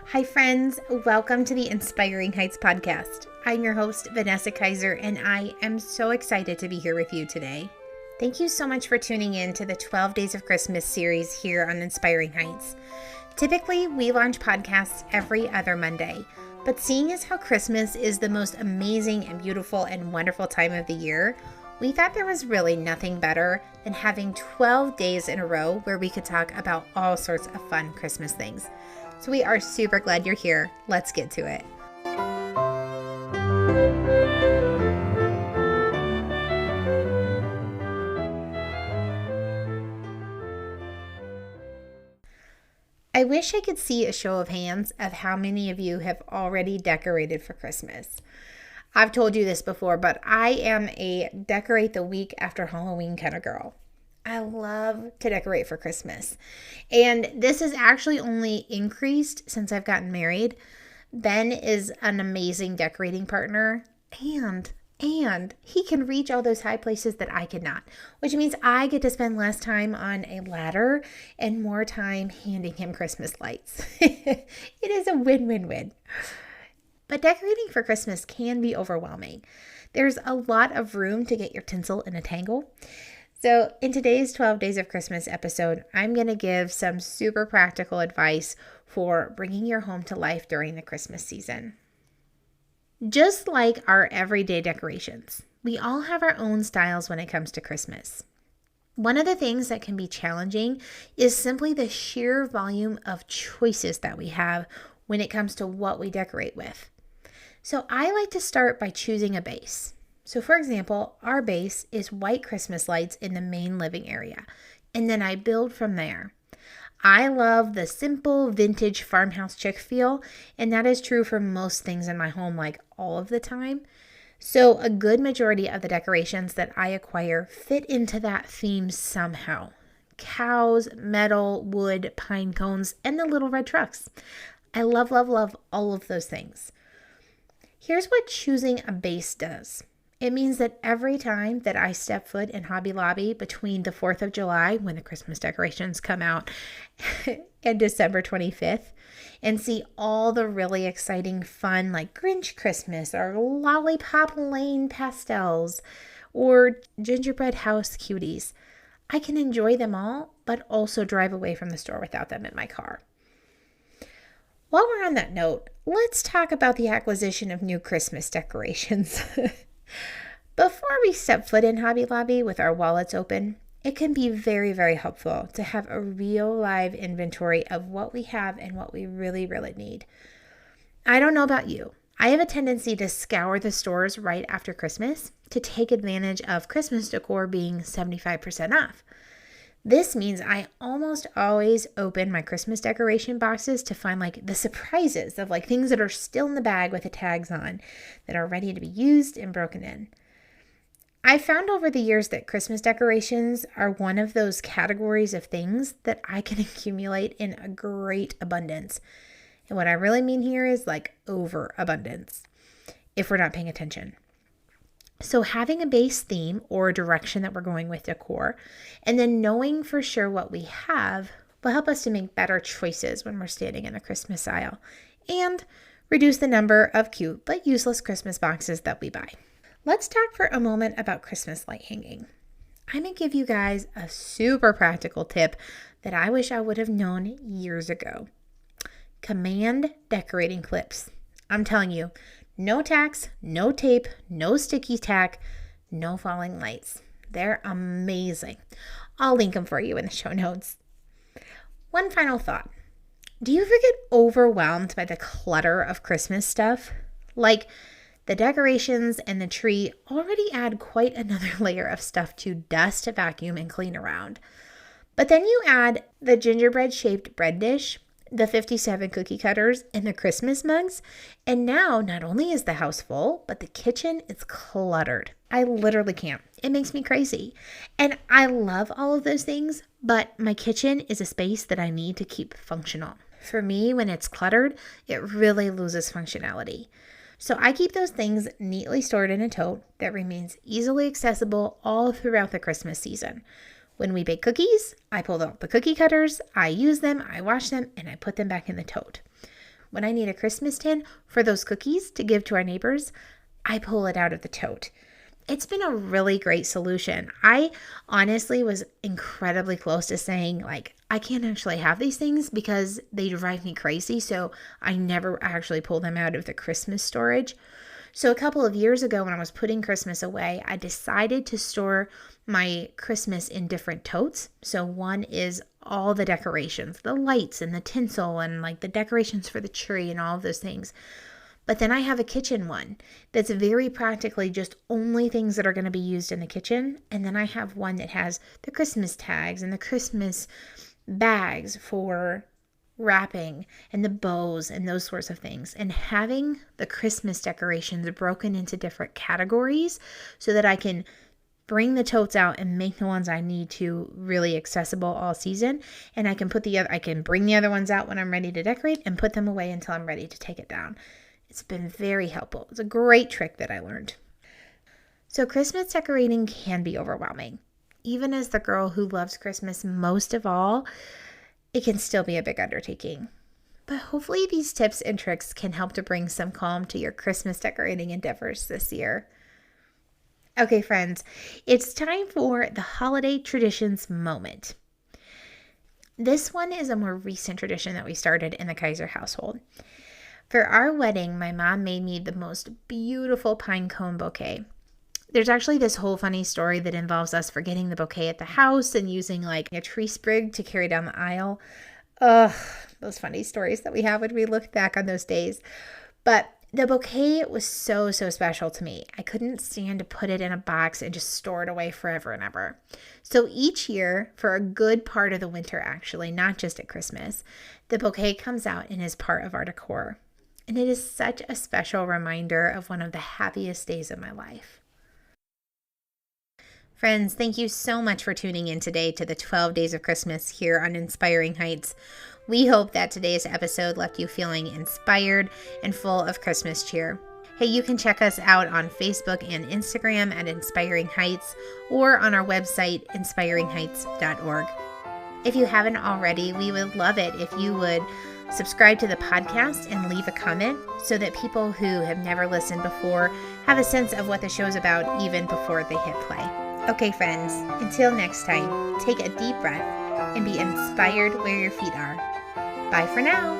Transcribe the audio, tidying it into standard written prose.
Hi, friends. Welcome to the Inspiring Heights podcast. I'm your host, Vanessa Kaiser, and I am so excited to be here with you today. Thank you so much for tuning in to the 12 Days of Christmas series here on Inspiring Heights. Typically, we launch podcasts every other Monday, but seeing as how Christmas is the most amazing and beautiful and wonderful time of the year, we thought there was really nothing better than having 12 days in a row where we could talk about all sorts of fun Christmas things. So we are super glad you're here. Let's get to it. I wish I could see a show of hands of how many of you have already decorated for Christmas. I've told you this before, but I am a decorate the week after Halloween kind of girl. I love to decorate for Christmas. And this has actually only increased since I've gotten married. Ben is an amazing decorating partner and he can reach all those high places that I cannot, which means I get to spend less time on a ladder and more time handing him Christmas lights. It is a win-win-win. But decorating for Christmas can be overwhelming. There's a lot of room to get your tinsel in a tangle. So in today's 12 Days of Christmas episode, I'm going to give some super practical advice for bringing your home to life during the Christmas season. Just like our everyday decorations, we all have our own styles when it comes to Christmas. One of the things that can be challenging is simply the sheer volume of choices that we have when it comes to what we decorate with. So I like to start by choosing a base. So for example, our base is white Christmas lights in the main living area, and then I build from there. I love the simple vintage farmhouse chic feel, and that is true for most things in my home, like all of the time. So a good majority of the decorations that I acquire fit into that theme somehow. Cows, metal, wood, pine cones, and the little red trucks. I love, love, love all of those things. Here's what choosing a base does. It means that every time that I step foot in Hobby Lobby between the 4th of July, when the Christmas decorations come out, and December 25th, and see all the really exciting fun like Grinch Christmas or Lollipop Lane pastels or gingerbread house cuties, I can enjoy them all, but also drive away from the store without them in my car. While we're on that note, let's talk about the acquisition of new Christmas decorations. Before we step foot in Hobby Lobby with our wallets open, it can be very, very helpful to have a real live inventory of what we have and what we really, really need. I don't know about you. I have a tendency to scour the stores right after Christmas to take advantage of Christmas decor being 75% off. This means I almost always open my Christmas decoration boxes to find like the surprises of like things that are still in the bag with the tags on that are ready to be used and broken in. I found over the years that Christmas decorations are one of those categories of things that I can accumulate in a great abundance. And what I really mean here is like overabundance if we're not paying attention. So having a base theme or a direction that we're going with decor, and then knowing for sure what we have will help us to make better choices when we're standing in the Christmas aisle and reduce the number of cute but useless Christmas boxes that we buy. Let's talk for a moment about Christmas light hanging. I'm going to give you guys a super practical tip that I wish I would have known years ago. Command decorating clips. I'm telling you, no tacks, no tape, no sticky tack, no falling lights. They're amazing. I'll link them for you in the show notes. One final thought. Do you ever get overwhelmed by the clutter of Christmas stuff? Like the decorations and the tree already add quite another layer of stuff to dust, vacuum, and clean around. But then you add the gingerbread shaped bread dish, the 57 cookie cutters, and the Christmas mugs. And now not only is the house full, but the kitchen is cluttered. I literally can't. It makes me crazy. And I love all of those things, but my kitchen is a space that I need to keep functional. For me, when it's cluttered, it really loses functionality. So I keep those things neatly stored in a tote that remains easily accessible all throughout the Christmas season. When we bake cookies, I pull out the cookie cutters, I use them, I wash them, and I put them back in the tote. When I need a Christmas tin for those cookies to give to our neighbors, I pull it out of the tote. It's been a really great solution. I honestly was incredibly close to saying, like, I can't actually have these things because they drive me crazy. So I never actually pull them out of the Christmas storage. So a couple of years ago when I was putting Christmas away, I decided to store my Christmas in different totes. So one is all the decorations, the lights and the tinsel and like the decorations for the tree and all of those things. But then I have a kitchen one that's very practically just only things that are going to be used in the kitchen. And then I have one that has the Christmas tags and the Christmas bags for wrapping and the bows and those sorts of things. And having the Christmas decorations broken into different categories so that I can bring the totes out and make the ones I need to really accessible all season. And I can bring the other ones out when I'm ready to decorate and put them away until I'm ready to take it down. It's been very helpful. It's a great trick that I learned. So Christmas decorating can be overwhelming. Even as the girl who loves Christmas most of all, it can still be a big undertaking. But hopefully these tips and tricks can help to bring some calm to your Christmas decorating endeavors this year. Okay, friends, it's time for the holiday traditions moment. This one is a more recent tradition that we started in the Kaiser household. For our wedding, my mom made me the most beautiful pine cone bouquet. There's actually this whole funny story that involves us forgetting the bouquet at the house and using like a tree sprig to carry down the aisle. Ugh, those funny stories that we have when we look back on those days. But the bouquet was so special to me. I couldn't stand to put it in a box and just store it away forever and ever. So each year, for a good part of the winter actually, not just at Christmas, the bouquet comes out and is part of our decor. And it is such a special reminder of one of the happiest days of my life. Friends, thank you so much for tuning in today to the 12 Days of Christmas here on Inspiring Heights. We hope that today's episode left you feeling inspired and full of Christmas cheer. Hey, you can check us out on Facebook and Instagram at Inspiring Heights or on our website, inspiringheights.org. If you haven't already, we would love it if you would subscribe to the podcast and leave a comment so that people who have never listened before have a sense of what the show's about even before they hit play. Okay, friends, until next time, take a deep breath and be inspired where your feet are. Bye for now.